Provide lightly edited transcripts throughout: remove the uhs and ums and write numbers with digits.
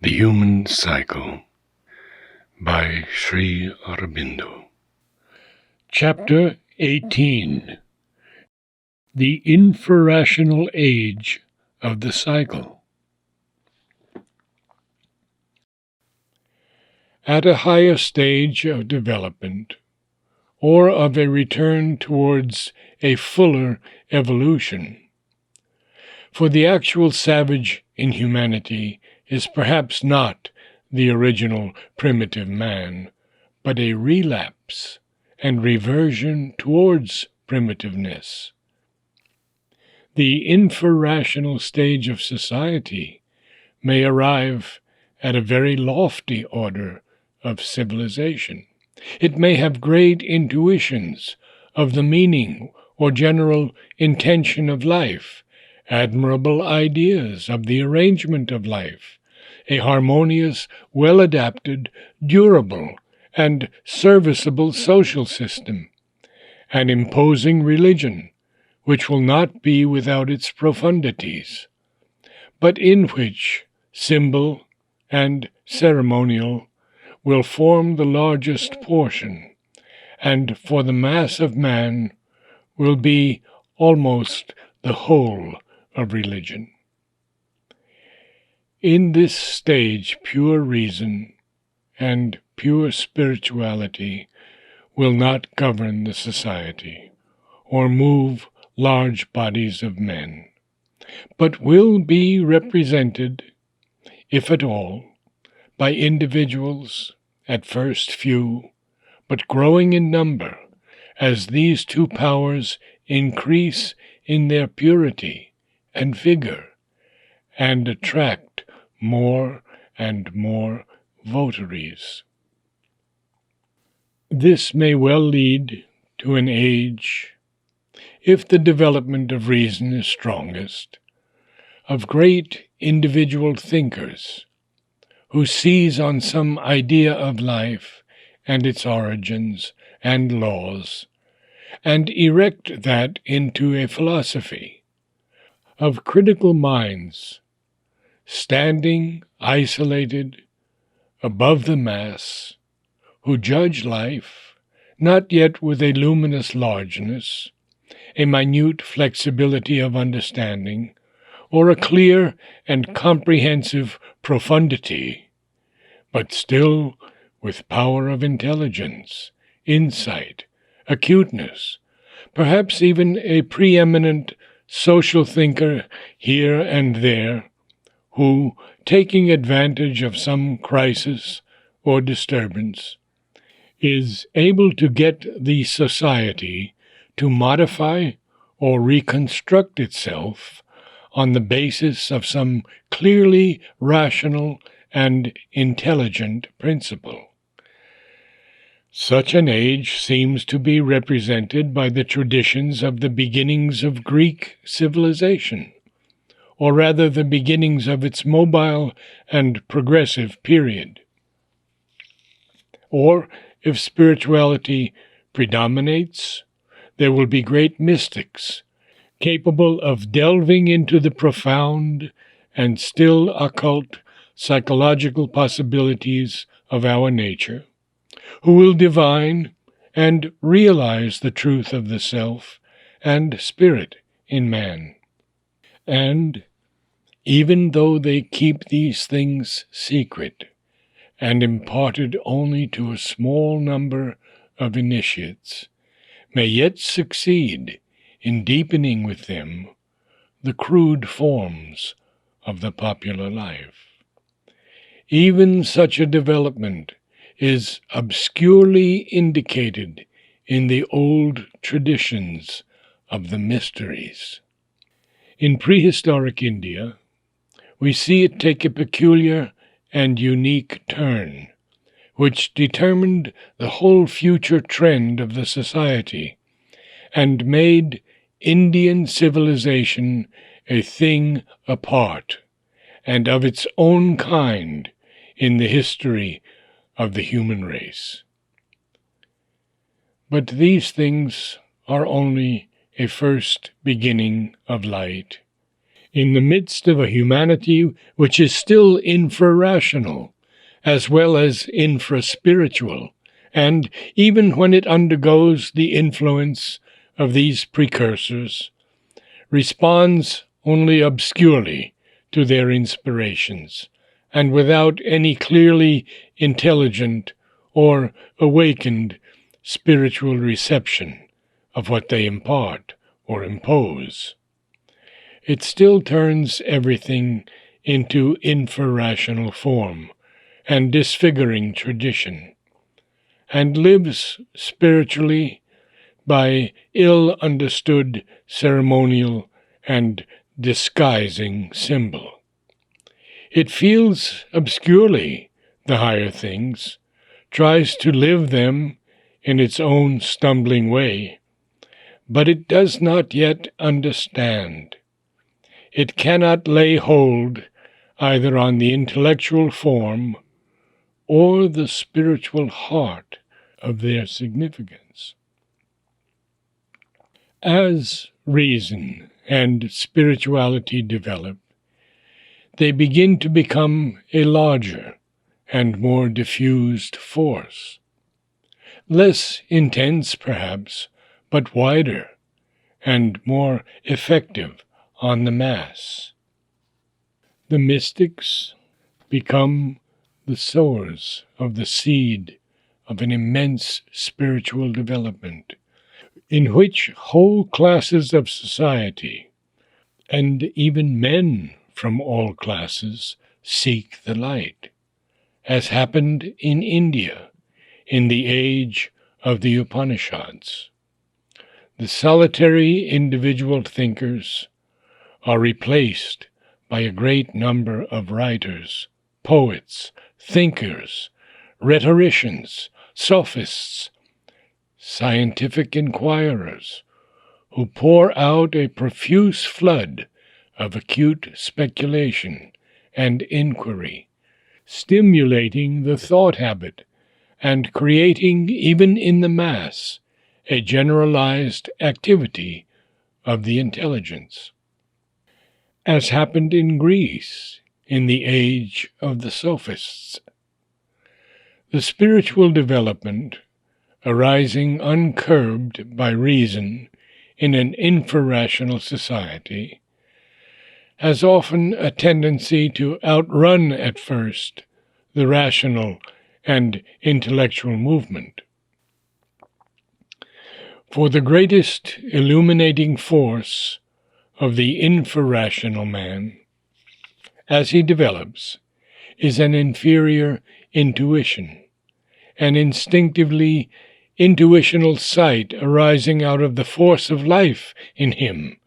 The Human Cycle by Sri Aurobindo. Chapter 18. The Infrarational Age of the Cycle. At a higher stage of development, or of a return towards a fuller evolution, for the actual savage in humanity is perhaps not the original primitive man, but a relapse and reversion towards primitiveness. The infrarational stage of society may arrive at a very lofty order of civilization. It may have great intuitions of the meaning or general intention of life, admirable ideas of the arrangement of life, a harmonious, well-adapted, durable, and serviceable social system, an imposing religion, which will not be without its profundities, but in which symbol and ceremonial will form the largest portion, and for the mass of man will be almost the whole of religion. In this stage, pure reason and pure spirituality will not govern the society or move large bodies of men, but will be represented, if at all, by individuals, at first few, but growing in number as these two powers increase in their purity and vigor and attract more and more votaries. This may well lead to an age, if the development of reason is strongest, of great individual thinkers who seize on some idea of life and its origins and laws, and erect that into a philosophy, of critical minds, standing isolated above the mass, who judge life, not yet with a luminous largeness, a minute flexibility of understanding, or a clear and comprehensive profundity, but still with power of intelligence, insight, acuteness, perhaps even a preeminent social thinker here and there, who, taking advantage of some crisis or disturbance, is able to get the society to modify or reconstruct itself on the basis of some clearly rational and intelligent principle. Such an age seems to be represented by the traditions of the beginnings of Greek civilization, or rather the beginnings of its mobile and progressive period. Or, if spirituality predominates, there will be great mystics, capable of delving into the profound and still occult psychological possibilities of our nature, who will divine and realize the truth of the self and spirit in man. And, even though they keep these things secret and imparted only to a small number of initiates, may yet succeed in deepening with them the crude forms of the popular life. Even such a development is obscurely indicated in the old traditions of the mysteries. In prehistoric India, we see it take a peculiar and unique turn, which determined the whole future trend of the society, and made Indian civilization a thing apart, and of its own kind in the history of the human race. But these things are only a first beginning of light In the midst of a humanity which is still infrarational, as well as infraspiritual, and even when it undergoes the influence of these precursors, responds only obscurely to their inspirations, and without any clearly intelligent or awakened spiritual reception of what they impart or impose. It still turns everything into infrarational form and disfiguring tradition, and lives spiritually by ill-understood ceremonial and disguising symbol. It feels obscurely the higher things, tries to live them in its own stumbling way, but it does not yet understand. It cannot lay hold either on the intellectual form or the spiritual heart of their significance. As reason and spirituality develop, they begin to become a larger and more diffused force, less intense perhaps, but wider and more effective on the mass. The mystics become the sowers of the seed of an immense spiritual development, in which whole classes of society, and even men from all classes, seek the light, as happened in India in the age of the Upanishads. The solitary individual thinkers are replaced by a great number of writers, poets, thinkers, rhetoricians, sophists, scientific inquirers, who pour out a profuse flood of acute speculation and inquiry, stimulating the thought habit and creating, even in the mass, a generalized activity of the intelligence. As happened in Greece in the age of the sophists. The spiritual development, arising uncurbed by reason in an infrarational society, has often a tendency to outrun at first the rational and intellectual movement. For the greatest illuminating force of the infrarational man, as he develops, is an inferior intuition, an instinctively intuitional sight arising out of the force of life in him,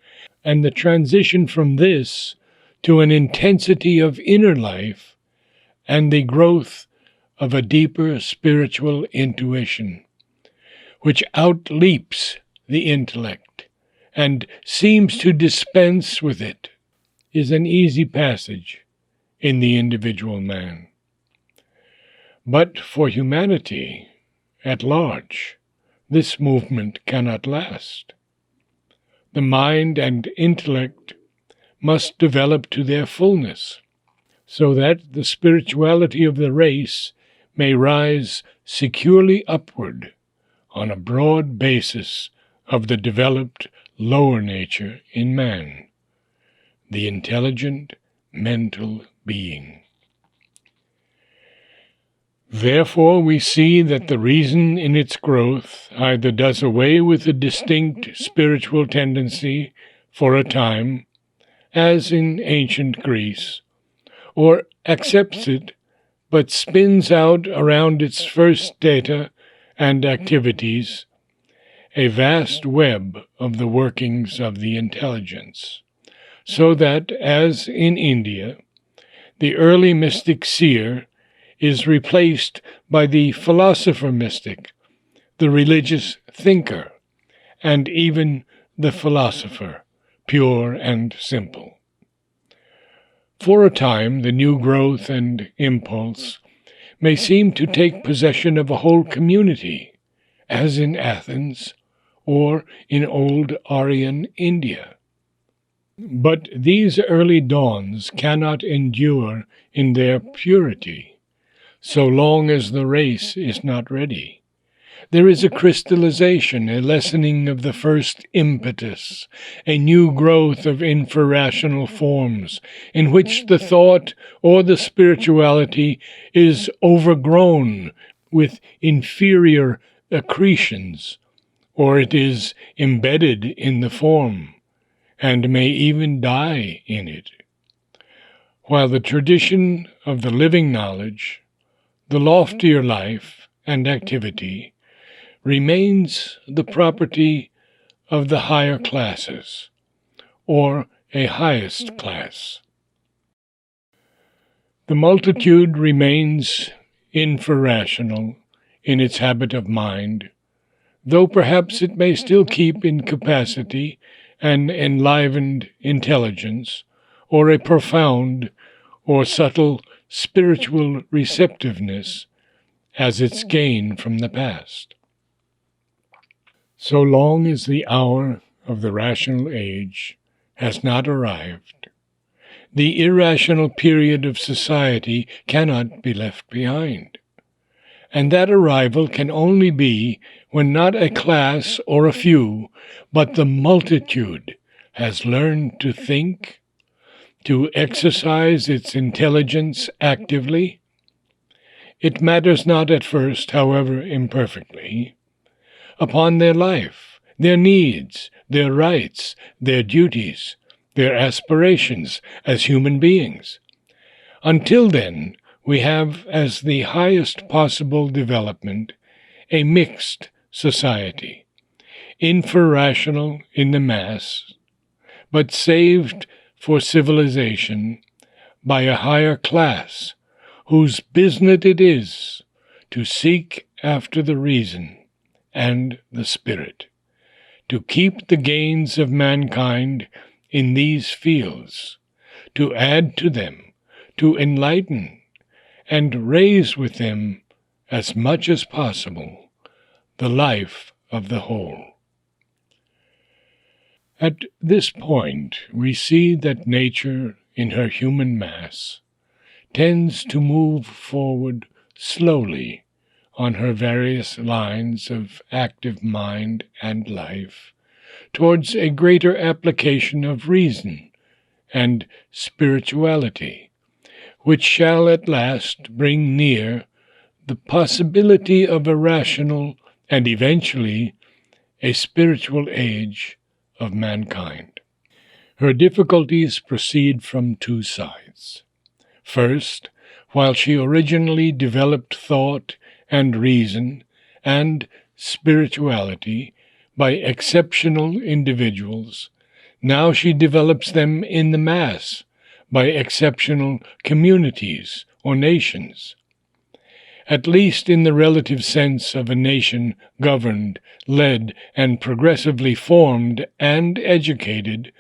and the transition from this to an intensity of inner life and the growth of a deeper spiritual intuition, which outleaps the intellect and seems to dispense with it, is an easy passage in the individual man. But for humanity at large, this movement cannot last. The mind and intellect must develop to their fullness, so that the spirituality of the race may rise securely upward on a broad basis of the developed lower nature in man, the intelligent mental being. Therefore we see that the reason in its growth either does away with the distinct spiritual tendency for a time, as in ancient Greece, or accepts it, but spins out around its first data and activities a vast web of the workings of the intelligence, so that, as in India, the early mystic seer is replaced by the philosopher mystic, the religious thinker, and even the philosopher, pure and simple. For a time, the new growth and impulse may seem to take possession of a whole community, as in Athens or in old Aryan India. But these early dawns cannot endure in their purity, so long as the race is not ready. There is a crystallization, a lessening of the first impetus, a new growth of infrarational forms, in which the thought or the spirituality is overgrown with inferior accretions, or it is embedded in the form, and may even die in it. While the tradition of the living knowledge, the loftier life and activity, remains the property of the higher classes, or a highest class. The multitude remains infrarational in its habit of mind, though perhaps it may still keep in capacity an enlivened intelligence, or a profound or subtle spiritual receptiveness as its gain from the past. So long as the hour of the rational age has not arrived, the irrational period of society cannot be left behind. And that arrival can only be when not a class or a few, but the multitude has learned to think, to exercise its intelligence actively. It matters not at first, however imperfectly, upon their life, their needs, their rights, their duties, their aspirations as human beings. Until then, we have as the highest possible development a mixed society, infrarational in the mass, but saved for civilization by a higher class whose business it is to seek after the reason and the spirit, to keep the gains of mankind in these fields, to add to them, to enlighten, and raise with them, as much as possible, the life of the whole. At this point, we see that nature, in her human mass, tends to move forward slowly on her various lines of active mind and life towards a greater application of reason and spirituality, which shall at last bring near the possibility of a rational and eventually a spiritual age of mankind. Her difficulties proceed from two sides. First, while she originally developed thought and reason and spirituality by exceptional individuals, now she develops them in the mass by exceptional communities or nations. At least in the relative sense of a nation governed, led, and progressively formed and educated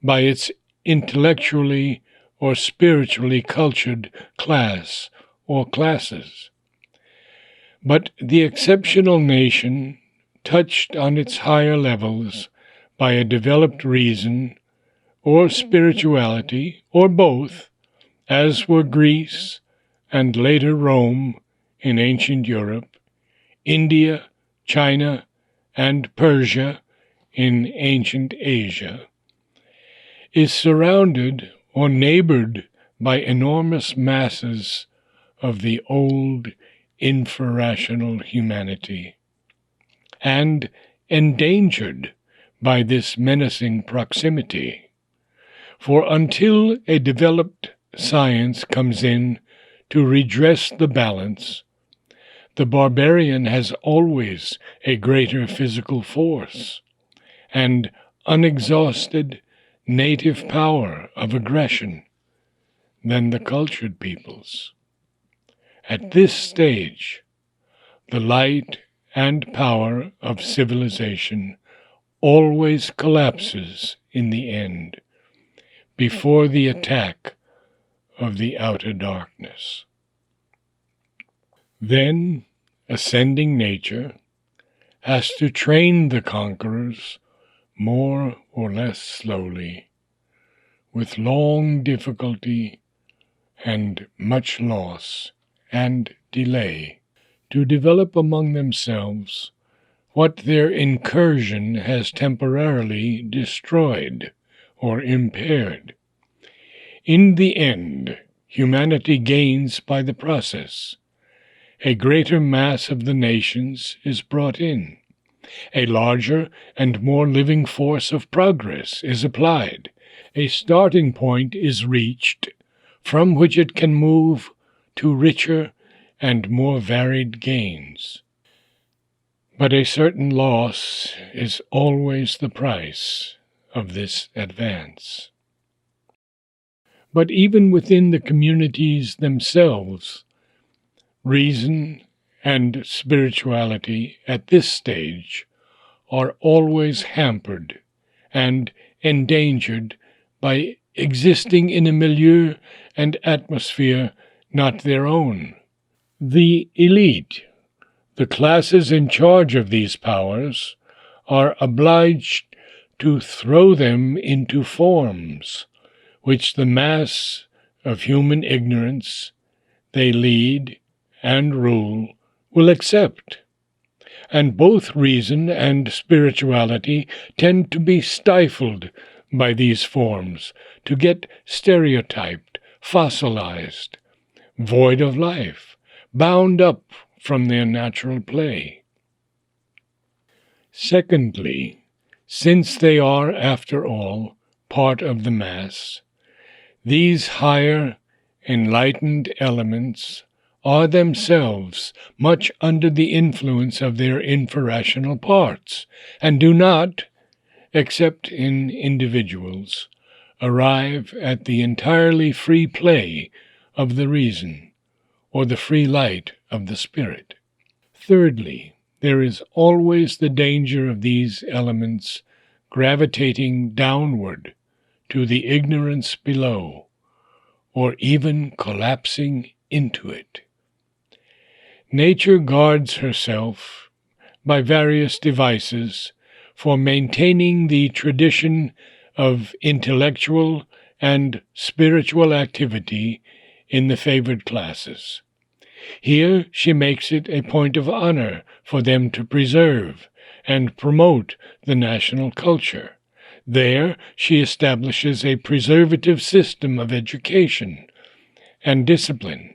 by its intellectually or spiritually cultured class or classes. But the exceptional nation, touched on its higher levels by a developed reason or spirituality, or both, as were Greece and later Rome in ancient Europe, India, China, and Persia in ancient Asia, is surrounded or neighbored by enormous masses of the old infrarational humanity, and endangered by this menacing proximity. For until a developed science comes in to redress the balance, the barbarian has always a greater physical force and unexhausted native power of aggression than the cultured peoples. At this stage, the light and power of civilization always collapses in the end, before the attack of the outer darkness. Then, ascending nature has to train the conquerors more or less slowly with long difficulty and much loss and delay, to develop among themselves what their incursion has temporarily destroyed or impaired. In the end, humanity gains by the process. A greater mass of the nations is brought in. A larger and more living force of progress is applied. A starting point is reached from which it can move to richer and more varied gains. But a certain loss is always the price of this advance. But even within the communities themselves, reason and spirituality at this stage are always hampered and endangered by existing in a milieu and atmosphere not their own. The elite, the classes in charge of these powers, are obliged to throw them into forms which the mass of human ignorance they lead and rule will accept. And both reason and spirituality tend to be stifled by these forms, to get stereotyped, fossilized, void of life, bound up from their natural play. Secondly, since they are, after all, part of the mass, these higher, enlightened elements are themselves much under the influence of their infrarational parts, and do not, except in individuals, arrive at the entirely free play of the reason, or the free light of the spirit. Thirdly, there is always the danger of these elements gravitating downward to the ignorance below, or even collapsing into it. Nature guards herself by various devices for maintaining the tradition of intellectual and spiritual activity in the favored classes. Here she makes it a point of honor for them to preserve and promote the national culture. There she establishes a preservative system of education and discipline.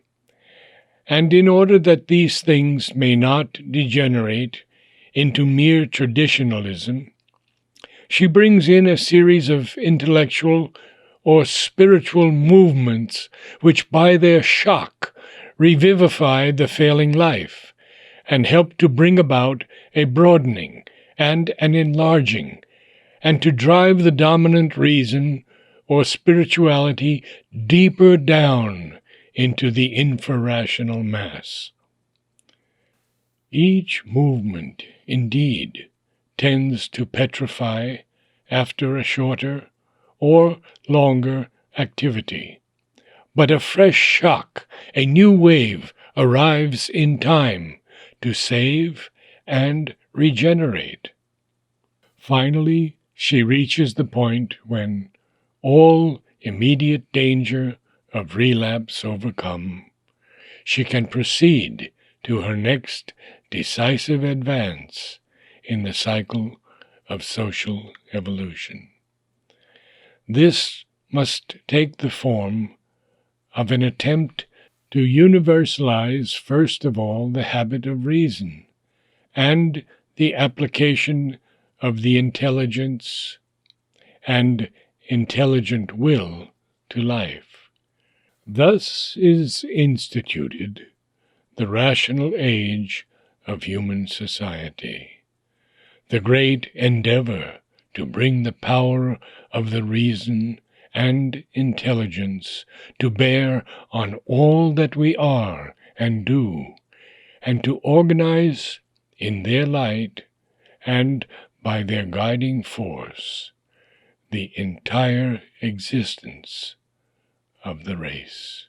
And in order that these things may not degenerate into mere traditionalism, she brings in a series of intellectual or spiritual movements which by their shock revivify the failing life and help to bring about a broadening and an enlarging, and to drive the dominant reason or spirituality deeper down into the infrarational mass. Each movement, indeed, tends to petrify after a shorter or longer activity. But a fresh shock, a new wave, arrives in time to save and regenerate. Finally, she reaches the point when, all immediate danger of relapse overcome, she can proceed to her next decisive advance in the cycle of social evolution. This must take the form of an attempt to universalize, first of all, the habit of reason and the application of the intelligence and intelligent will to life. Thus is instituted the rational age of human society, the great endeavor to bring the power of the reason and intelligence to bear on all that we are and do, and to organize in their light and by their guiding force the entire existence of the race.